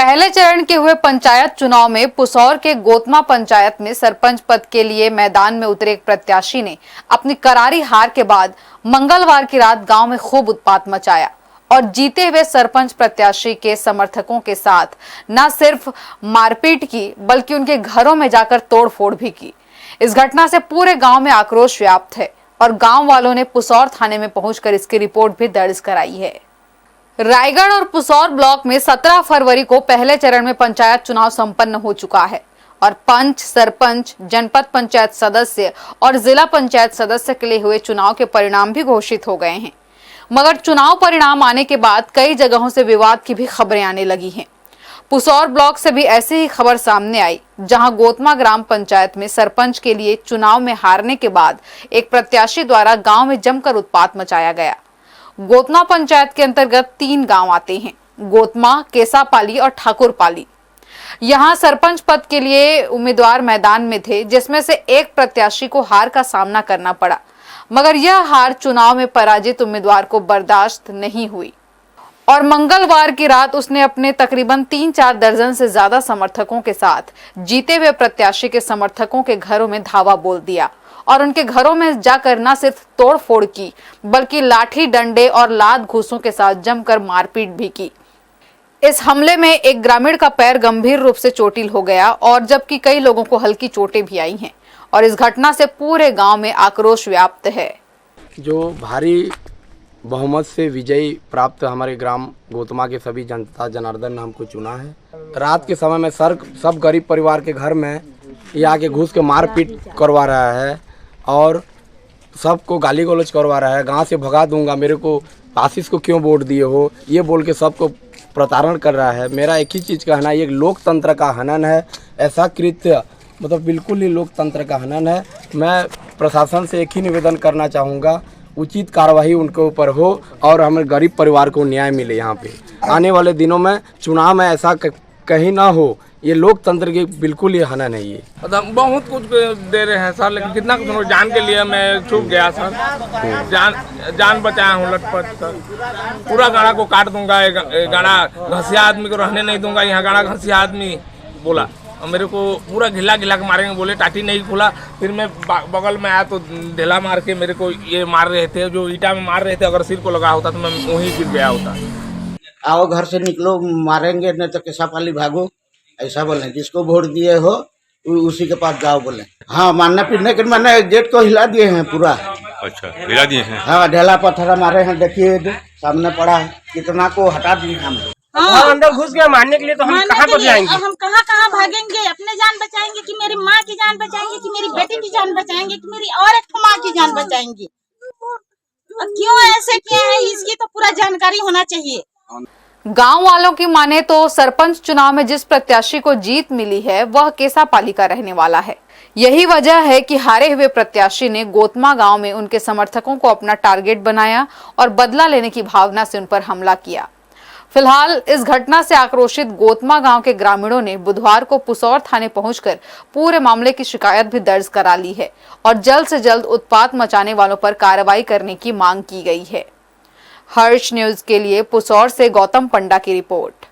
पहले चरण के हुए पंचायत चुनाव में पुसौर के गोतमा पंचायत में सरपंच पद के लिए मैदान में उतरे एक प्रत्याशी ने अपनी करारी हार के बाद मंगलवार की रात गांव में खूब उत्पात मचाया और जीते हुए सरपंच प्रत्याशी के समर्थकों के साथ न सिर्फ मारपीट की बल्कि उनके घरों में जाकर तोड़फोड़ भी की। इस घटना से पूरे गांव में आक्रोश व्याप्त है और गांव वालों ने पुसौर थाने में पहुंचकर इसकी रिपोर्ट भी दर्ज कराई है। रायगढ़ और पुसौर ब्लॉक में 17 फरवरी को पहले चरण में पंचायत चुनाव संपन्न हो चुका है और पंच, सरपंच, जनपद पंचायत सदस्य और जिला पंचायत सदस्य के लिए हुए चुनाव के परिणाम भी घोषित हो गए हैं। मगर चुनाव परिणाम आने के बाद कई जगहों से विवाद की भी खबरें आने लगी हैं। पुसौर ब्लॉक से भी ऐसी ही खबर सामने आई, जहां गोतमा ग्राम पंचायत में सरपंच के लिए चुनाव में हारने के बाद एक प्रत्याशी द्वारा गांव में जमकर उत्पात मचाया गया। गोतमा पंचायत के अंतर्गत 3 गांव आते हैं, गोतमा, केसापाली और ठाकुरपाली। यहां सरपंच पद के लिए उम्मीदवार मैदान में थे, जिसमें से एक प्रत्याशी को हार का सामना करना पड़ा, मगर यह हार चुनाव में पराजित उम्मीदवार को बर्दाश्त नहीं हुई और मंगलवार की रात उसने अपने तकरीबन 3-4 दर्जन से ज्यादा समर्थकों के साथ जीते हुए प्रत्याशी के समर्थकों के घरों में धावा बोल दिया और उनके घरों में जाकर न सिर्फ तोड़फोड़ की बल्कि लाठी, डंडे और लात घूंसों के साथ जमकर मारपीट भी की। इस हमले में एक ग्रामीण का पैर गंभीर रूप से चोटिल हो गया और जबकि कई लोगों को हल्की चोटें भी आई हैं और इस घटना से पूरे गांव में आक्रोश व्याप्त है। जो भारी बहुमत से विजयी प्राप्त हमारे ग्राम गोतमा के सभी जनता जनार्दन ने हमको चुना है। रात के समय में सब गरीब परिवार के घर में ये आके घुस के मारपीट करवा रहा है और सबको गाली गलौज करवा रहा है। गांव से भगा दूंगा, मेरे को आशीष को क्यों वोट दिए हो, ये बोल के सबको प्रताड़न कर रहा है। मेरा एक ही चीज़ कहना है, ये लोकतंत्र का हनन है। ऐसा कृत्य मतलब बिल्कुल ही लोकतंत्र का हनन है। मैं प्रशासन से एक ही निवेदन करना चाहूँगा, उचित कार्रवाई उनके ऊपर हो और हमें गरीब परिवार को न्याय मिले। यहाँ पे आने वाले दिनों में चुनाव में ऐसा कहीं ना हो, ये लोकतंत्र की बिल्कुल ही हनन है। ये बहुत कुछ दे रहे हैं सर, लेकिन कितना कुछ जान के लिए मैं चूक गया सर। जान बचाया हूँ लटपट सर। पूरा गाड़ा को काट दूंगा, गाड़ा घसिया आदमी को रहने नहीं दूंगा। यहाँ गाड़ा घसिया आदमी बोला और मेरे को पूरा घिला के मारेंगे बोले। टाटी नहीं खुला, फिर मैं बगल में आया तो ढेला मार के मेरे को ये मार रहे थे, जो ईटा में मार रहे थे। अगर सिर को लगा होता तो मैं वहीं गिर गया होता। आओ घर से निकलो, मारेंगे नहीं तो केसापाली भागो, ऐसा बोले। जिसको वोट दिए हो उसी के पास जाओ बोले। हाँ, मारने पीटने के मैंने गेट को हिला दिए हैं पूरा। अच्छा, हिला दिए हैं? हाँ, ढेला पत्थर मारे हैं, देखिए सामने पड़ा है। कितना को हटा दिए हम। हाँ, अंदर घुस गया मारने के लिए, तो हम कहाँ पर जाएंगे? हम कहाँ भागेंगे? अपने जान बचाएंगे कि मेरी माँ की जान बचाएंगे कि मेरी बेटी की जान बचाएंगे कि मेरी और एक माँ की जान बचाएंगे? क्यों ऐसे किए हैं, इसकी तो पूरा जानकारी होना चाहिए। गांव वालों की माने तो सरपंच चुनाव में जिस प्रत्याशी को जीत मिली है वह केसापाली का रहने वाला है। यही वजह है कि हारे हुए प्रत्याशी ने गोतमा गांव में उनके समर्थकों को अपना टारगेट बनाया और बदला लेने की भावना से उन पर हमला किया। फिलहाल इस घटना से आक्रोशित गोतमा गांव के ग्रामीणों ने बुधवार को पुसौर थाने पहुंचकर पूरे मामले की शिकायत भी दर्ज करा ली है और जल्द से जल्द उत्पात मचाने वालों पर कार्रवाई करने की मांग की गई है। हर्ष न्यूज के लिए पुसौर से गौतम पंडा की रिपोर्ट।